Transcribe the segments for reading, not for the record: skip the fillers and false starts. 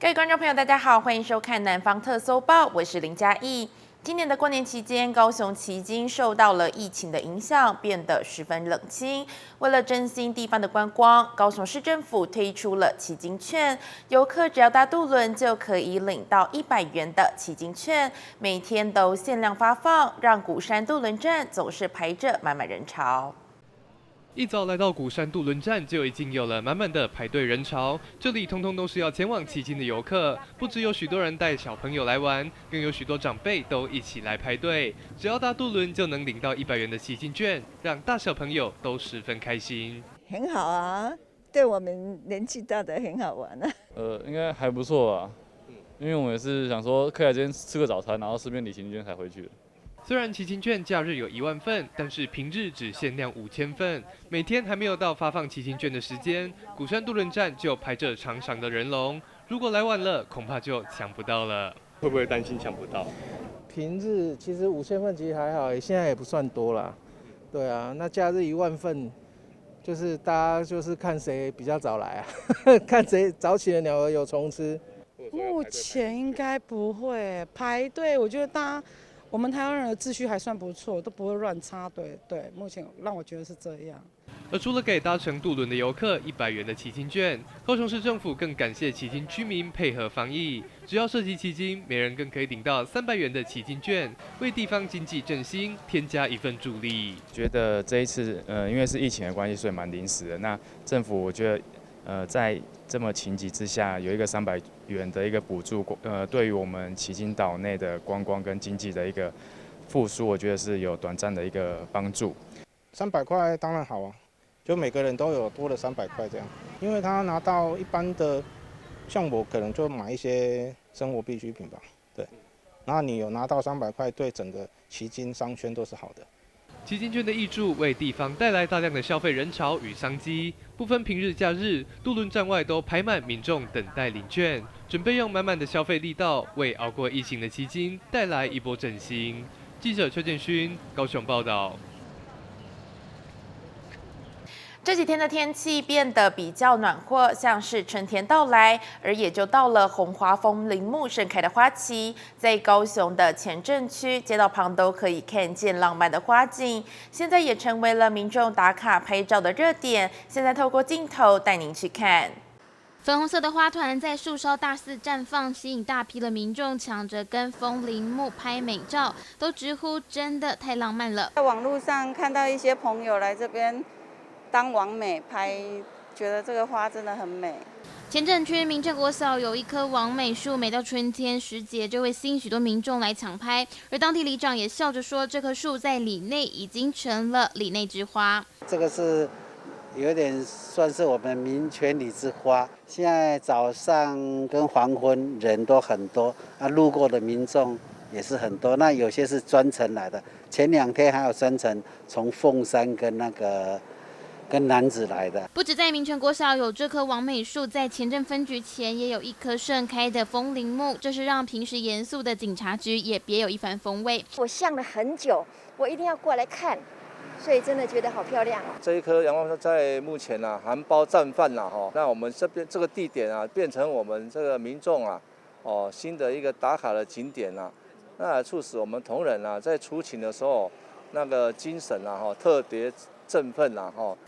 各位观众朋友，大家好，欢迎收看《南方特搜报》，我是林嘉义。今年的过年期间，高雄旗津受到了疫情的影响，变得十分冷清。为了振兴地方的观光，高雄市政府推出了旗津券，游客只要搭渡轮就可以领到100元的旗津券，每天都限量发放，让鼓山渡轮站总是排着满满人潮。一早来到鼓山渡轮站，就已经有了满满的排队人潮。这里通通都是要前往旗津的游客，不只有许多人带小朋友来玩，更有许多长辈都一起来排队。只要搭渡轮就能领到100元的旗津券，让大小朋友都十分开心。很好啊，对我们年纪大的很好玩啊。应该还不错啊，因为我们也是想说，可以来这边吃个早餐，然后顺便领行券才回去的。虽然旗津券假日有1万份，但是平日只限量5000份。每天还没有到发放旗津券的时间，鼓山渡轮站就排着长长的人龙。如果来晚了，恐怕就抢不到了。会不会担心抢不到？平日其实5000份其实还好，现在也不算多啦。对啊，那假日1万份，就是大家就是看谁比较早来啊，看谁早起的鸟儿有虫吃。目前应该不会排队，我觉得我们台湾人的秩序还算不错，都不会乱插队。对，目前让我觉得是这样。而除了给搭乘渡轮的游客100元的旗津券，高雄市政府更感谢旗津居民配合防疫，只要涉及旗津，每人更可以领到300元的旗津券，为地方经济振兴添加一份助力。觉得这一次，因为是疫情的关系，所以蛮临时的。那政府我觉得，在这么情急之下，有一个300元的一个补助，对于我们旗津岛内的观光跟经济的一个复苏，我觉得是有短暂的一个帮助。300块当然好啊，就每个人都有多了300块这样，因为他拿到一般的，像我可能就买一些生活必需品吧，对，然后你有拿到300块，对整个旗津商圈都是好的。旗津券的挹注为地方带来大量的消费人潮与商机，不分平日假日，渡轮站外都排满民众等待领券，准备用满满的消费力道为熬过疫情的旗津带来一波振兴。记者邱建勋高雄报道。这几天的天气变得比较暖和，像是春天到来，而也就到了红花枫林木盛开的花期。在高雄的前镇区街道旁都可以看见浪漫的花景，现在也成为了民众打卡拍照的热点。现在透过镜头带您去看。粉红色的花团在树梢大肆绽放，吸引大批的民众抢着跟枫林木拍美照，都直呼真的太浪漫了。在网络上看到一些朋友来这边当网美拍，觉得这个花真的很美。前镇区民政国小有一棵王美树，每到春天时节就会吸引许多民众来抢拍，而当地里长也笑着说，这棵树在里内已经成了里内之花。这个是有点算是我们民权里之花。现在早上跟黄昏人都很多，路过的民众也是很多。那有些是专程来的，前2天还有专程从凤山跟楠梓来的。不止在民权国小有这棵王美树，在前镇分局前也有一棵盛开的枫林木，这是让平时严肃的警察局也别有一番风味。我想了很久，我一定要过来看，所以真的觉得好漂亮哦。这一棵阳光在目前含苞绽放那我们这边这个地点变成我们这个民众新的一个打卡的景点那促使我们同仁在出勤的时候那个精神特别振奋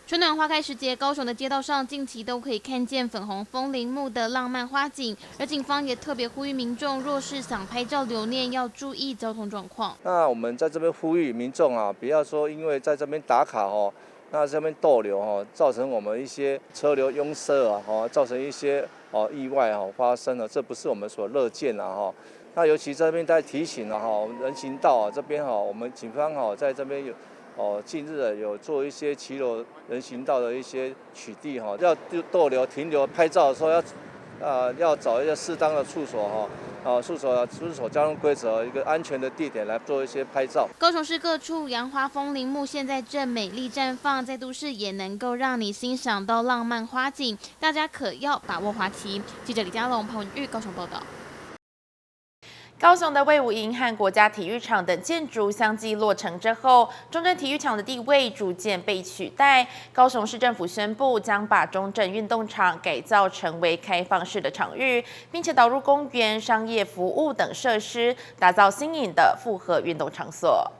春暖花开时节，高雄的街道上近期都可以看见粉红枫林木的浪漫花景，而警方也特别呼吁民众，若是想拍照留念，要注意交通状况。那我们在这边呼吁民众不要说因为在这边打卡那这边逗留造成我们一些车流拥塞造成一些意外发生了，这不是我们所乐见那尤其这边在提醒人行道这边我们警方在这边近日有做一些骑楼人行道的一些取缔要逗留停留拍照的时候要找一些适当的处所遵守交通规则，一个安全的地点来做一些拍照。高雄市各处杨花枫林木现在正美丽绽放，在都市也能够让你欣赏到浪漫花景，大家可要把握花期。记者李佳龙、潘文玉高雄报道。高雄的卫武营和国家体育场等建筑相继落成之后，中正体育场的地位逐渐被取代。高雄市政府宣布，将把中正运动场改造成为开放式的场域，并且导入公园、商业服务等设施，打造新颖的复合运动场所。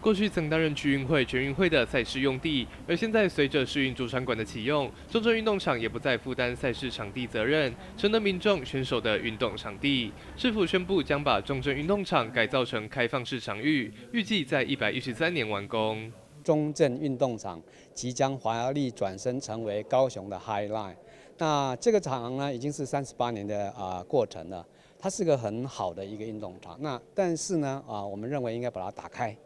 过去曾担任区运会、全运会的赛事用地，而现在随着世运主场馆的启用，中正运动场也不再负担赛事场地责任，成了民众选手的运动场地。市府宣布将把中正运动场改造成开放式场域，预计在113年完工。中正运动场即将华丽转身成为高雄的 Highline。那这个场呢，已经是38年的过程了，它是个很好的一个运动场。但是呢，我们认为应该把它打开。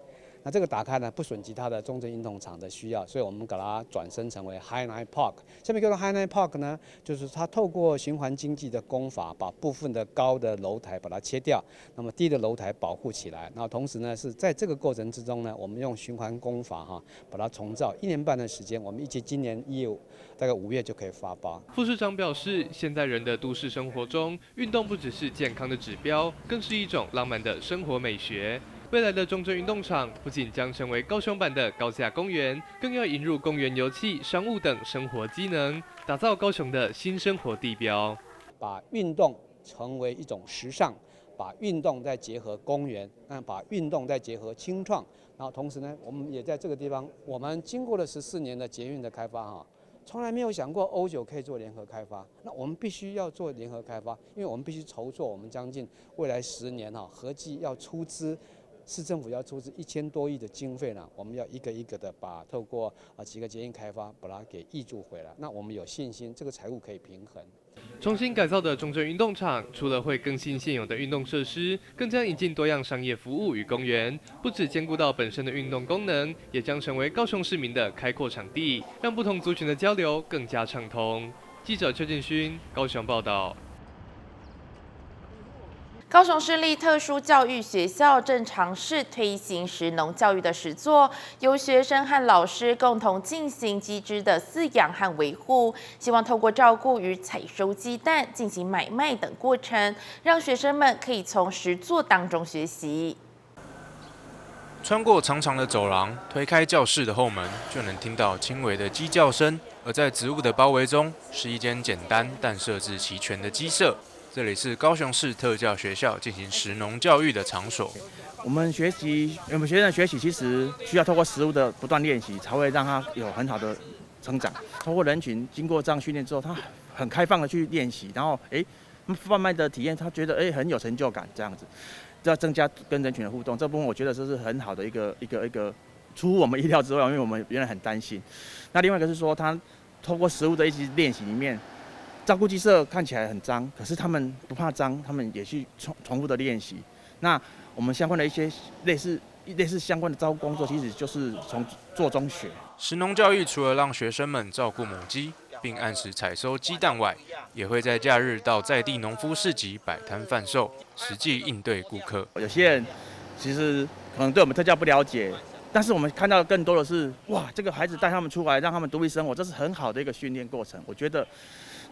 那这个打开呢，不损及它的中正运动场的需要，所以我们把它转身成为 Highline Park。下面叫做 Highline Park 呢，就是它透过循环经济的工法，把部分的高的楼台把它切掉，那么低的楼台保护起来。然后同时呢，是在这个过程之中呢，我们用循环工法把它重造1年半的时间，我们预计今年大概5月就可以发包。副市长表示，现代人的都市生活中，运动不只是健康的指标，更是一种浪漫的生活美学。未来的中正运动场不仅将成为高雄版的高架公园，更要引入公园游憩、商务等生活机能，打造高雄的新生活地标。把运动成为一种时尚，把运动再结合公园，把运动再结合青创，然后同时呢，我们也在这个地方，我们经过了14年的捷运的开发从来没有想过欧9可以做联合开发，那我们必须要做联合开发，因为我们必须筹措我们将近未来10年合计要出资。市政府要出资1000多亿的经费呢，我们要一个一个的把透过几个捷运开发把它给挹注回来。那我们有信心这个财务可以平衡。重新改造的中正运动场，除了会更新现有的运动设施，更将引进多样商业服务与公园，不只兼顾到本身的运动功能，也将成为高雄市民的开阔场地，让不同族群的交流更加畅通。记者邱建勋，高雄报道。高雄市立特殊教育学校正尝试推行食农教育的实作，由学生和老师共同进行鸡只的饲养和维护，希望透过照顾与采收鸡蛋、进行买卖等过程，让学生们可以从实作当中学习。穿过长长的走廊，推开教室的后门，就能听到轻微的鸡叫声。而在植物的包围中，是一间简单但设置齐全的鸡舍。这里是高雄市特教学校进行食农教育的场所。我们学生的学习其实需要透过食物的不断练习，才会让他有很好的成长。透过人群经过这样训练之后，他很开放的去练习，然后慢慢的体验，他觉得很有成就感，这样子，这要增加跟人群的互动。这部分我觉得这是很好的一个出乎我们意料之外，因为我们原来很担心。那另外一个是说，他透过食物的一些练习里面。照顾鸡舍看起来很脏，可是他们不怕脏，他们也去重复的练习。那我们相关的一些类似相关的照顾工作，其实就是从做中学。食农教育除了让学生们照顾母鸡，并按时采收鸡蛋外，也会在假日到在地农夫市集摆摊贩售，实际应对顾客。有些人其实可能对我们特教不了解，但是我们看到的更多的是，哇，这个孩子带他们出来，让他们独立生活，这是很好的一个训练过程。我觉得。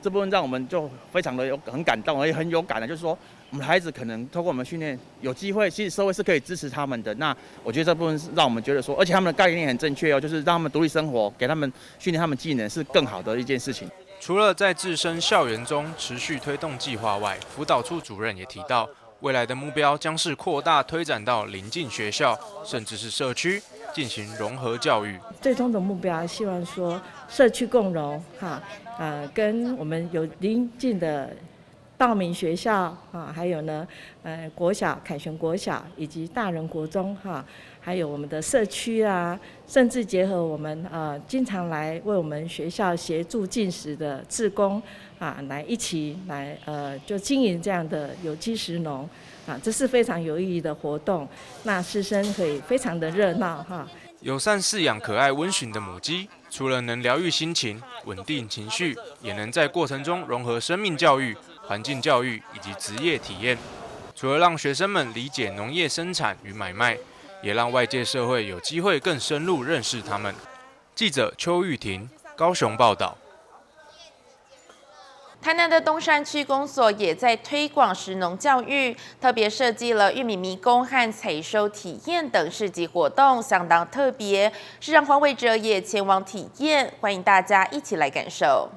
这部分让我们就非常的很感动，也很有感的，就是说我们的孩子可能透过我们训练，有机会，其实社会是可以支持他们的。那我觉得这部分是让我们觉得说，而且他们的概念很正确就是让他们独立生活，给他们训练他们技能是更好的一件事情。除了在自身校园中持续推动计划外，辅导处主任也提到，未来的目标将是扩大推展到邻近学校，甚至是社区。进行融合教育，最终的目标希望说社区共融跟我们有邻近的道明学校还有呢国小凯旋国小以及大人国中还有我们的社区甚至结合我们经常来为我们学校协助进食的志工来一起来就经营这样的有机食农。这是非常有意义的活动，那师生可以非常的热闹友善饲养可爱温驯的母鸡，除了能疗愈心情、稳定情绪，也能在过程中融合生命教育、环境教育以及职业体验。除了让学生们理解农业生产与买卖，也让外界社会有机会更深入认识他们。记者邱玉婷，高雄报道。台南的东山区公所也在推广食农教育，特别设计了玉米迷宫和采收体验等市集活动，相当特别。市长黄伟哲也前往体验，欢迎大家一起来感受。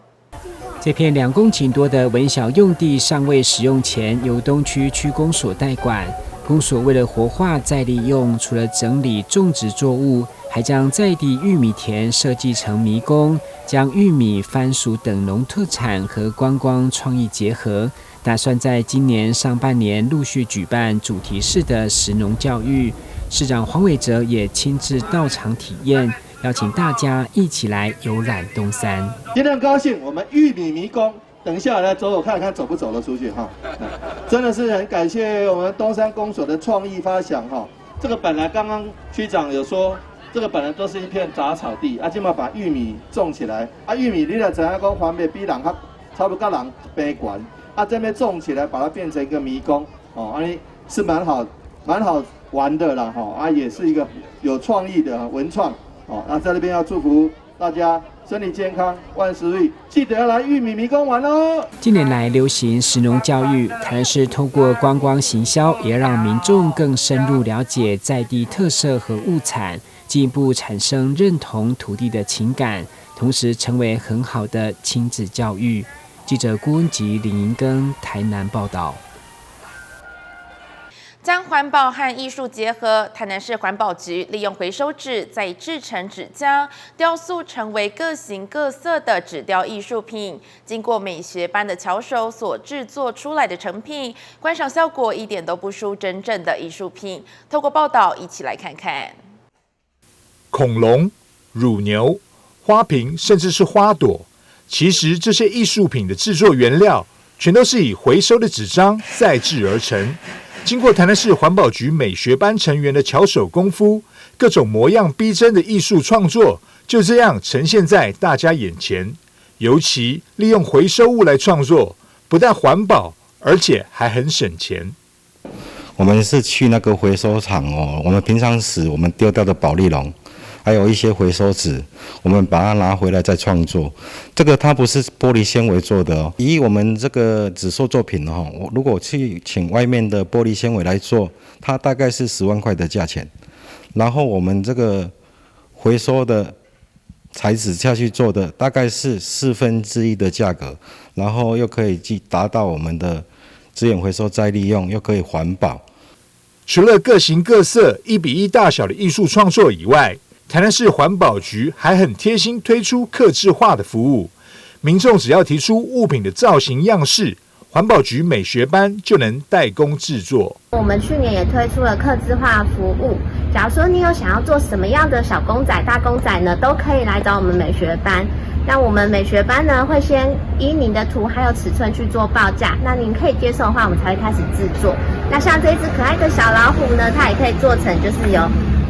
这片2公顷多的文小用地尚未使用前，由东区区公所代管。公所为了活化再利用，除了整理种植作物，还将在地玉米田设计成迷宫，将玉米、番薯等农特产和观光创意结合，打算在今年上半年陆续举办主题式的食农教育。市长黄伟哲也亲自到场体验，邀请大家一起来游览东山。今天很高兴，我们玉米迷宫。等一下来走走看看走不走得出去哈，真的是很感谢我们东山公所的创意发想哈。这个本来刚刚区长有说，这个本来都是一片杂草地，今嘛把玉米种起来，玉米你若知影讲环北比人较差不多跟人悲观，这边种起来把它变成一个迷宫哦，是蛮好玩的啦哈，也是一个有创意的文创哦。在那边要祝福大家身体健康，万事如意，记得要来玉米迷宫玩哦。近年来流行食农教育，台南市透过观光行销，也让民众更深入了解在地特色和物产，进一步产生认同土地的情感，同时成为很好的亲子教育。记者郭文吉、林银庚台南报道。将环保和艺术结合，台南市环保局利用回收纸再制成纸浆，雕塑成为各形各色的纸雕艺术品。经过美学班的巧手所制作出来的成品，观赏效果一点都不输真正的艺术品。透过报道，一起来看看。恐龙、乳牛、花瓶，甚至是花朵，其实这些艺术品的制作原料，全都是以回收的纸张再制而成。经过台南市环保局美学班成员的巧手功夫，各种模样逼真的艺术创作就这样呈现在大家眼前。尤其利用回收物来创作，不但环保，而且还很省钱。我们是去那个回收厂哦，我们平常时我们丢掉的保丽龙，还有一些回收纸，我们把它拿回来再创作。这个它不是玻璃纤维做的哦。以我们这个纸塑作品哦，我如果去请外面的玻璃纤维来做，它大概是10万块的价钱。然后我们这个回收的材质下去做的，大概是1/4的价格，然后又可以达到我们的资源回收再利用，又可以环保。除了各形各色、1比1大小的艺术创作以外，台南市环保局还很贴心推出客制化的服务，民众只要提出物品的造型样式，环保局美学班就能代工制作。我们去年也推出了客制化服务，假如说你有想要做什么样的小公仔、大公仔呢，都可以来找我们美学班。那我们美学班呢，会先依您的图还有尺寸去做报价，那您可以接受的话，我们才会开始制作。那像这一只可爱的小老虎呢，它也可以做成就是有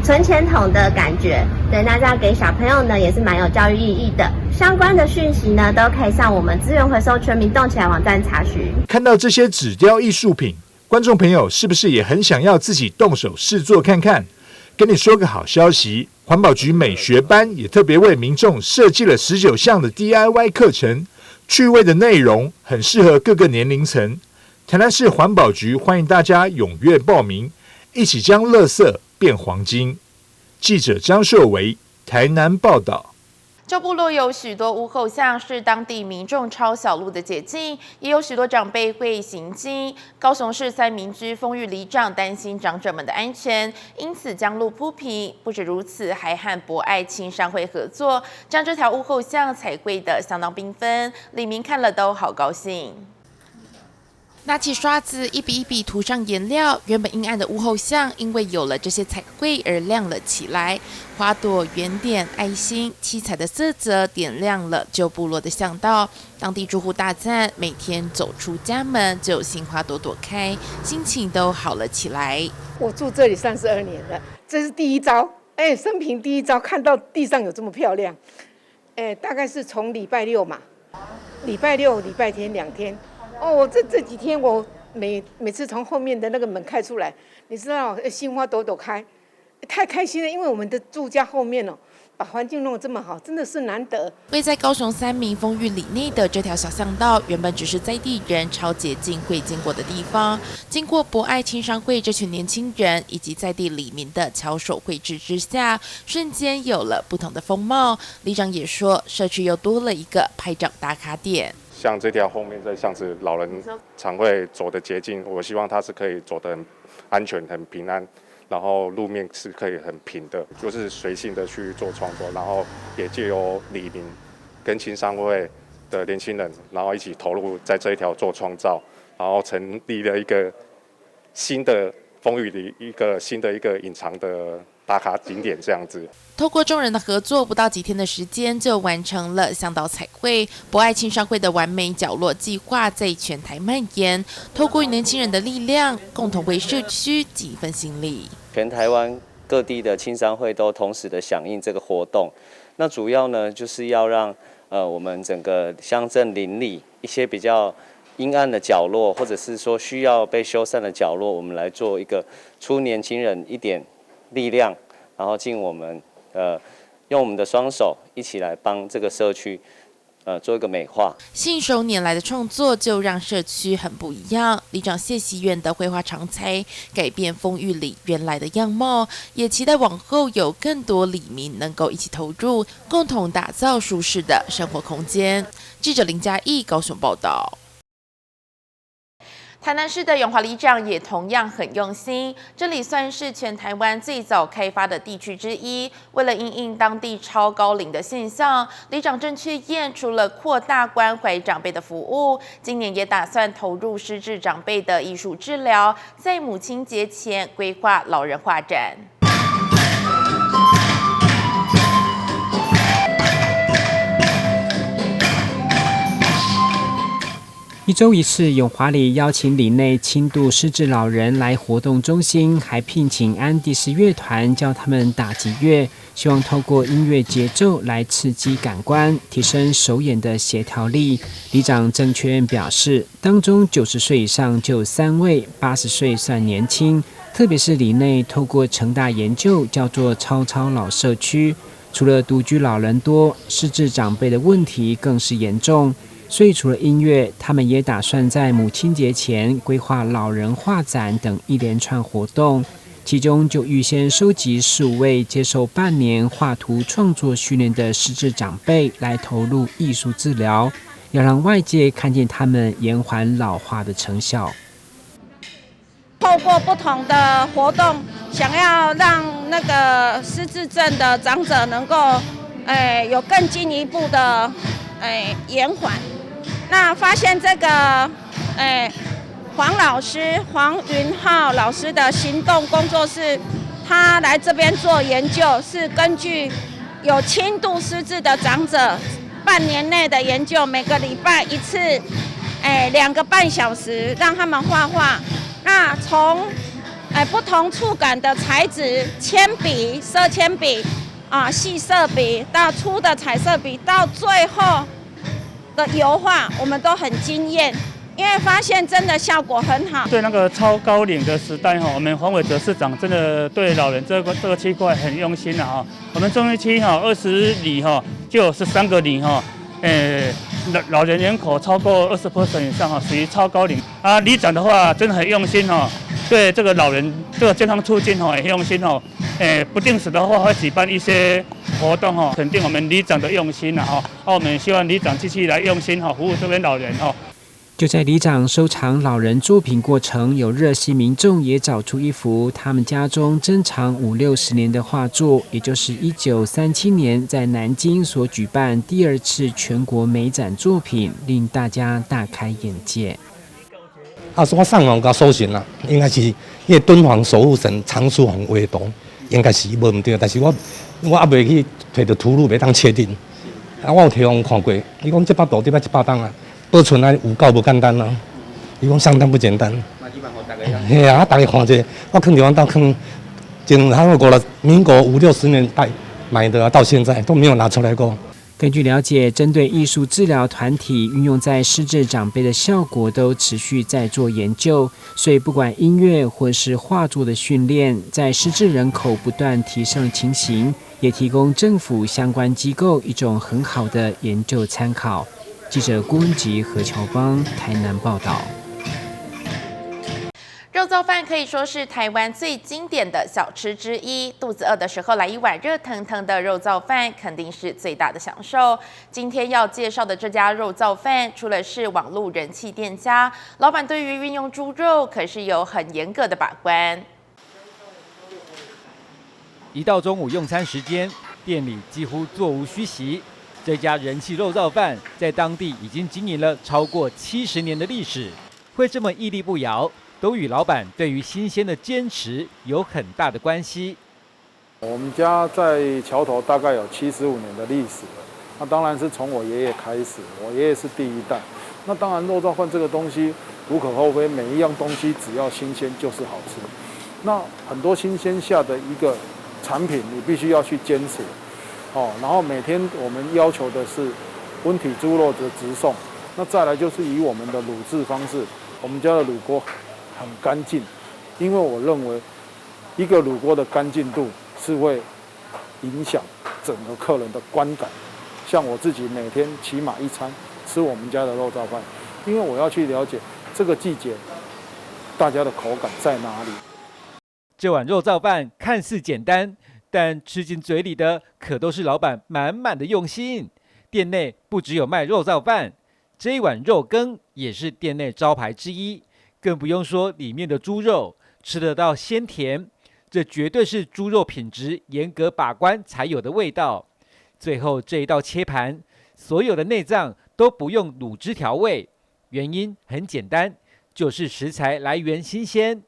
存钱筒的感觉，对，那这样给小朋友呢也是蛮有教育意义的。相关的讯息呢，都可以上我们资源回收全民动起来网站查询。看到这些纸雕艺术品，观众朋友是不是也很想要自己动手试做看看？跟你说个好消息，环保局美学班也特别为民众设计了19项的 DIY 课程，趣味的内容很适合各个年龄层。台南市环保局欢迎大家踊跃报名，一起将垃圾变黄金。记者张硕维台南报道。旧部落有许多屋后巷是当地民众抄小路的捷径，也有许多长辈会行经。高雄市三民居丰裕里长担心长者们的安全，因此将路铺平。不止如此，还和博爱青商会合作，将这条屋后巷彩绘得相当缤纷，里民看了都好高兴。拿起刷子，一笔一笔涂上颜料，原本阴暗的屋后巷，因为有了这些彩绘而亮了起来。花朵、圆点、爱心，七彩的色泽点亮了旧部落的巷道。当地住户大赞，每天走出家门就有新花朵朵开，心情都好了起来。我住这里32年了，这是第一遭，生平第一遭看到地上有这么漂亮。大概是从礼拜六嘛，礼拜六、礼拜天2天。哦，这几天我每次从后面的那个门开出来，你知道，新花朵朵开，太开心了。因为我们的住家后面哦，把环境弄得这么好，真的是难得。位在高雄三民丰裕里内的这条小巷道，原本只是在地人超捷径会经过的地方。经过博爱青商会这群年轻人以及在地里民的巧手绘制之下，瞬间有了不同的风貌。里长也说，社区又多了一个拍照打卡点。像这条后面这巷子，老人常会走的捷径，我希望它是可以走得很安全、很平安。然后路面是可以很平的，就是随性的去做创作，然后也借由里民跟青商会的年轻人，然后一起投入在这一条做创造，然后成立了一个新的丰裕里一个新的一个隐藏的打卡景点这样子。透过众人的合作，不到几天的时间就完成了向导彩绘。博爱青商会的完美角落计划在全台蔓延，透过年轻人的力量，共同为社区尽一份心力。全台湾各地的青商会都同时的响应这个活动。那主要呢，就是要让我们整个乡镇邻里一些比较阴暗的角落，或者是说需要被修缮的角落，我们来做一个出年轻人一点力量，然后尽我们用我们的双手一起来帮这个社区做一个美化。信手拈来的创作就让社区很不一样。里长谢希愿的绘画长才改变丰裕里原来的样貌，也期待往后有更多里民能够一起投入，共同打造舒适的生活空间。记者林嘉义高雄报道。台南市的永华里长也同样很用心，这里算是全台湾最早开发的地区之一。为了因应当地超高龄的现象，里长郑确燕除了扩大关怀长辈的服务，今年也打算投入失智长辈的艺术治疗，在母亲节前规划老人画展。一周一次，永华里邀请里内轻度失智老人来活动中心，还聘请安第斯乐团教他们打击乐，希望透过音乐节奏来刺激感官，提升手眼的协调力。里长郑确燕表示，当中90岁以上就有3位，80岁算年轻，特别是里内透过成大研究叫做超老社区，除了独居老人多，失智长辈的问题更是严重。所以除了音乐，他们也打算在母亲节前规划老人画展等一连串活动，其中就预先收集15位接受半年画图创作训练的失智长辈来投入艺术治疗，要让外界看见他们延缓老化的成效。透过不同的活动，想要让那个失智症的长者能够有更进一步的延缓。那发现这个黄云浩老师的行动工作室，他来这边做研究，是根据有轻度失智的长者半年内的研究，每个礼拜一次，2个半小时让他们画画。那从不同触感的材质，铅笔、色铅笔细色笔到粗的彩色笔，到最后的油画，我们都很惊艳，因为发现真的效果很好。对那个超高龄的时代我们黄伟哲市长真的对老人这个区块很用心我们中医区20里就有13个里老人人口超过20% 以上属于超高龄里长的话真的很用心对这个老人这个健康促进很用心不定时的话会举办一些活动肯定我们里长的用心我们希望里长继续来用心服务这边老人就在里长收藏老人作品过程，有热心民众也找出一幅他们家中珍藏50-60年的画作，也就是1937年在南京所举办第2次全国美展作品，令大家大开眼界。我上网甲搜寻啦，应该是因为敦煌守护神常书鸿画图，应该是无唔对，但是我还未去摕到图录，袂当确定。我有摕互看过，伊讲这把图得要100档保存来有够无简单伊讲相当不简单。嘿大家看者，我放伫阮兜放，前民国5-60年代买的到现在都没有拿出来过。根据了解，针对艺术治疗团体运用在失智长辈的效果都持续在做研究，所以不管音乐或是画作的训练，在失智人口不断提升的情形，也提供政府相关机构一种很好的研究参考。记者郭文吉、何乔邦台南报道。肉燥饭可以说是台湾最经典的小吃之一，肚子饿的时候来一碗热腾腾的肉燥饭，肯定是最大的享受。今天要介绍的这家肉燥饭，除了是网络人气店家，老板对于运用猪肉可是有很严格的把关。一到中午用餐时间，店里几乎座无虚席。这家人气肉燥饭在当地已经经营了超过70年的历史，会这么屹立不摇，都与老板对于新鲜的坚持有很大的关系。我们家在桥头大概有75年的历史了，那当然是从我爷爷开始，我爷爷是第一代。那当然肉燥饭这个东西无可厚非，每一样东西只要新鲜就是好吃。那很多新鲜下的一个产品，你必须要去坚持。然后每天我们要求的是温体猪肉的直送，那再来就是以我们的卤制方式，我们家的卤锅很干净，因为我认为一个卤锅的干净度是会影响整个客人的观感。像我自己每天起码一餐吃我们家的肉燥饭，因为我要去了解这个季节大家的口感在哪里。这碗肉燥饭看似简单，但吃进嘴里的可都是老板满满的用心。店内不只有卖肉燥饭，这一碗肉羹也是店内招牌之一，更不用说里面的猪肉，吃得到鲜甜，这绝对是猪肉品质严格把关才有的味道。最后这一道切盘，所有的内脏都不用卤汁调味，原因很简单，就是食材来源新鲜。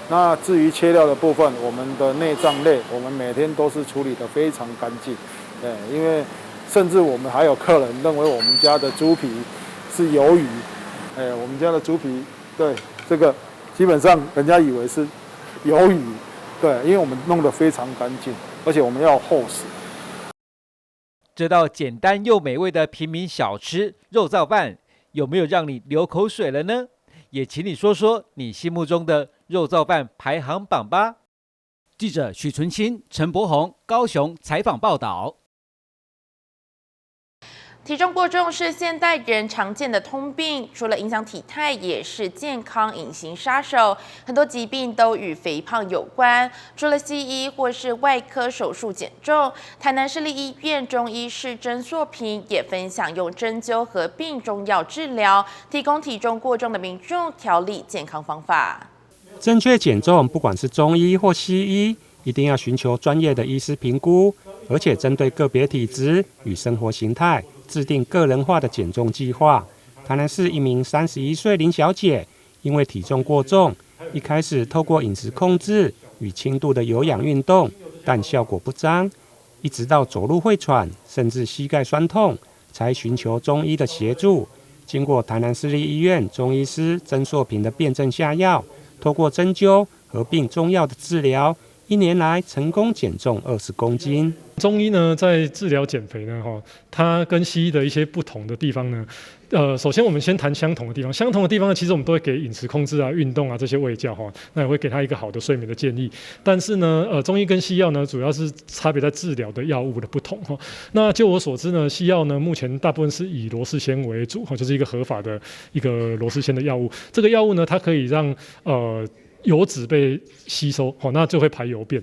那至于切料的部分，我们的内脏类，我们每天都是处理得非常干净。因为甚至我们还有客人认为我们家的猪皮是鱿鱼。我们家的猪皮，对这个基本上人家以为是鱿鱼，对，因为我们弄得非常干净，而且我们要厚实。这道简单又美味的平民小吃肉燥饭，有没有让你流口水了呢？也请你说说你心目中的肉燥饭排行榜吧。记者许纯清、陈柏宏高雄采访报道。体重过重是现代人常见的通病，除了影响体态，也是健康隐形杀手。很多疾病都与肥胖有关。除了西医或是外科手术减重，台南市立医院中医师曾硕平也分享用针灸合并中药治疗，提供体重过重的民众调理健康方法。正确减重，不管是中医或西医，一定要寻求专业的医师评估，而且针对个别体质与生活形态，制定个人化的减重计划。台南市一名31岁林小姐，因为体重过重，一开始透过饮食控制与轻度的有氧运动，但效果不彰，一直到走路会喘，甚至膝盖酸痛，才寻求中医的协助。经过台南市立医院中医师曾硕平的辩证下药，透过针灸合并中药的治疗，1年来成功减重20公斤。中医呢，在治疗减肥呢，它跟西医的一些不同的地方呢，首先我们先谈相同的地方。相同的地方呢，其实我们都会给饮食控制啊、运动啊这些卫教那也会给他一个好的睡眠的建议。但是呢，中医跟西药呢，主要是差别在治疗的药物的不同那就我所知呢，西药呢目前大部分是以罗氏鲜为主就是一个合法的一个罗氏鲜的药物。这个药物呢，它可以让油脂被吸收，那就会排油便，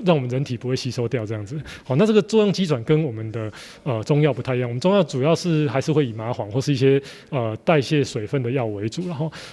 让我们人体不会吸收掉这样子。那这个作用机转跟我们的中药不太一样。我们中药主要是还是会以麻黄或是一些代谢水分的药为主，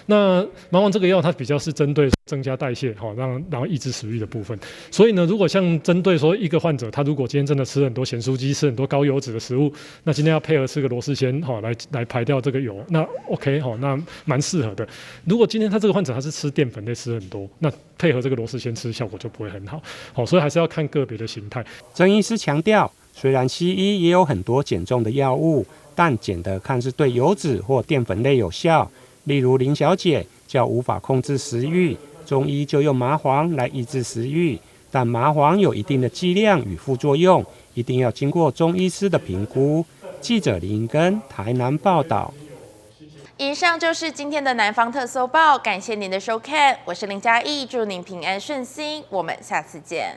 那麻黄这个药它比较是针对增加代谢，然后抑制食欲的部分。所以呢，如果像针对说一个患者，他如果今天真的吃很多咸酥鸡，吃很多高油脂的食物，那今天要配合吃个螺丝鲜，来排掉这个油，那 OK 那蛮适合的。如果今天他这个患者他是吃淀粉类吃很多，那配合这个螺丝鲜吃效果就不会很好。所以还是要看个别的形态。曾医师强调，虽然西医也有很多减重的药物，但减的看是对油脂或淀粉类有效。例如林小姐较无法控制食欲，中医就用麻黄来抑制食欲，但麻黄有一定的剂量与副作用，一定要经过中医师的评估。记者林根台南报道。以上就是今天的南方特搜报，感谢您的收看，我是林嘉义，祝您平安顺心，我们下次见。